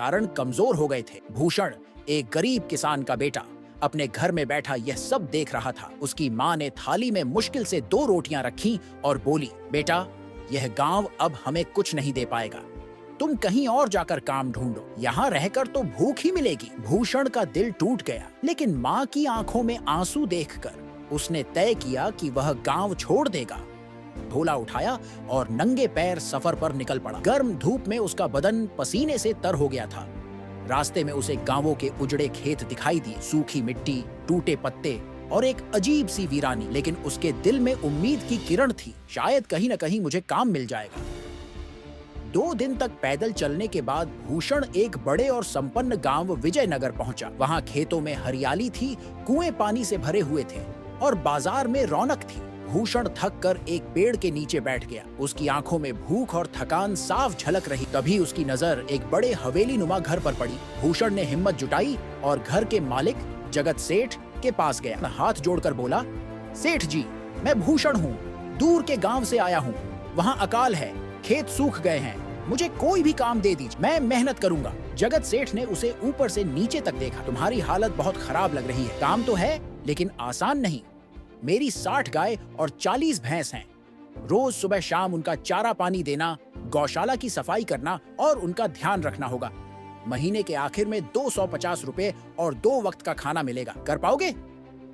कारण कमजोर हो गए थे। भूषण, एक गरीब किसान का बेटा, अपने घर में बैठा यह सब देख रहा था। उसकी माँ ने थाली में मुश्किल से 2 रोटियां रखी और बोली, बेटा, यह गांव अब हमें कुछ नहीं दे पाएगा। तुम कहीं और जाकर काम ढूंढो, यहाँ रहकर तो भूख ही मिलेगी। भूषण का दिल टूट गया, लेकिन माँ की आंखों में आंसू देखकर उसने तय किया कि वह गांव छोड़ देगा। झोला उठाया और नंगे पैर सफर पर निकल पड़ा। गर्म धूप में उसका बदन पसीने से तर हो गया था। रास्ते में उसे गांवों के उजड़े खेत दिखाई दिए, सूखी मिट्टी, टूटे पत्ते और एक अजीब सी वीरानी। लेकिन उसके दिल में उम्मीद की किरण थी, शायद कहीं न कहीं मुझे काम मिल जाएगा। 2 दिन तक पैदल चलने के बाद भूषण एक बड़े और संपन्न गांव विजयनगर पहुंचा। वहां खेतों में हरियाली थी, कुएं पानी से भरे हुए थे और बाजार में रौनक थी। भूषण थक कर एक पेड़ के नीचे बैठ गया। उसकी आंखों में भूख और थकान साफ झलक रही। तभी उसकी नजर एक बड़े हवेली नुमा घर पर पड़ी। भूषण ने हिम्मत जुटाई और घर के मालिक जगत सेठ के पास गया। हाथ जोड़कर बोला, सेठ जी, मैं भूषण हूँ, दूर के गांव से आया हूँ। वहाँ अकाल है, खेत सूख गए हैं, मुझे कोई भी काम दे दीजिए, मैं मेहनत करूंगा। जगत सेठ ने उसे ऊपर से नीचे तक देखा। तुम्हारी हालत बहुत खराब लग रही है, काम तो है लेकिन आसान नहीं। मेरी 60 गाय और 40 भैंस हैं। रोज सुबह शाम उनका चारा पानी देना, गौशाला की सफाई करना और उनका ध्यान रखना होगा। महीने के आखिर में 250 रुपए और 2 वक्त का खाना मिलेगा। कर पाओगे?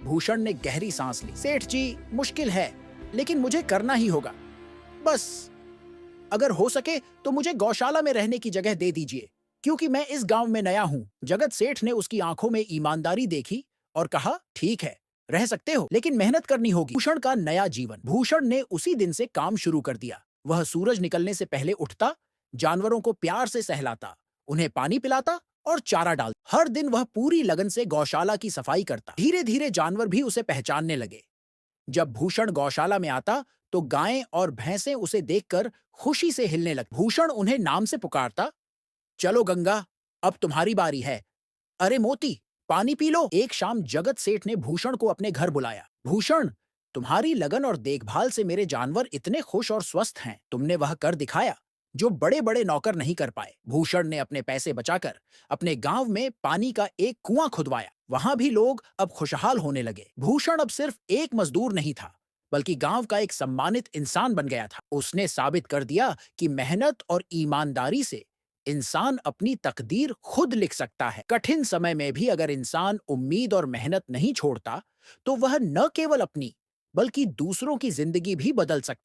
भूषण ने गहरी सांस ली। सेठ जी, मुश्किल है लेकिन मुझे करना ही होगा। बस अगर हो सके तो मुझे गौशाला में रहने की जगह दे दीजिए, क्योंकि मैं इस गांव में नया हूं। जगत सेठ ने उसकी आंखों में ईमानदारी देखी और कहा, ठीक है, रह सकते हो, लेकिन मेहनत करनी होगी। भूषण का नया जीवन। भूषण ने उसी दिन से काम शुरू कर दिया। वह सूरज निकलने से पहले उठता, जानवरों को प्यार से सहलाता, उन्हें पानी पिलाता और चारा डालता। हर दिन वह पूरी लगन से गौशाला की सफाई करता। धीरे धीरे जानवर भी उसे पहचानने लगे। जब भूषण गौशाला में आता तो गायें और भैंसें उसे देखकर खुशी से हिलने लगती। भूषण उन्हें नाम से पुकारता, चलो गंगा, अब तुम्हारी बारी है। अरे मोती, पानी पी लो। एक शाम जगत सेठ ने भूषण को अपने घर बुलाया। भूषण, तुम्हारी लगन और देखभाल से मेरे जानवर इतने खुश और स्वस्थ हैं। तुमने वह कर दिखाया जो बड़े बड़े नौकर नहीं कर पाए। भूषण ने अपने पैसे बचाकर अपने गांव में पानी का एक कुआं खुदवाया। वहां भी लोग अब खुशहाल होने लगे। भूषण अब सिर्फ एक मजदूर नहीं था, बल्कि गांव का एक सम्मानित इंसान बन गया था। उसने साबित कर दिया कि मेहनत और ईमानदारी से इंसान अपनी तकदीर खुद लिख सकता है। कठिन समय में भी अगर इंसान उम्मीद और मेहनत नहीं छोड़ता, तो वह न केवल अपनी बल्कि दूसरों की जिंदगी भी बदल सकता है।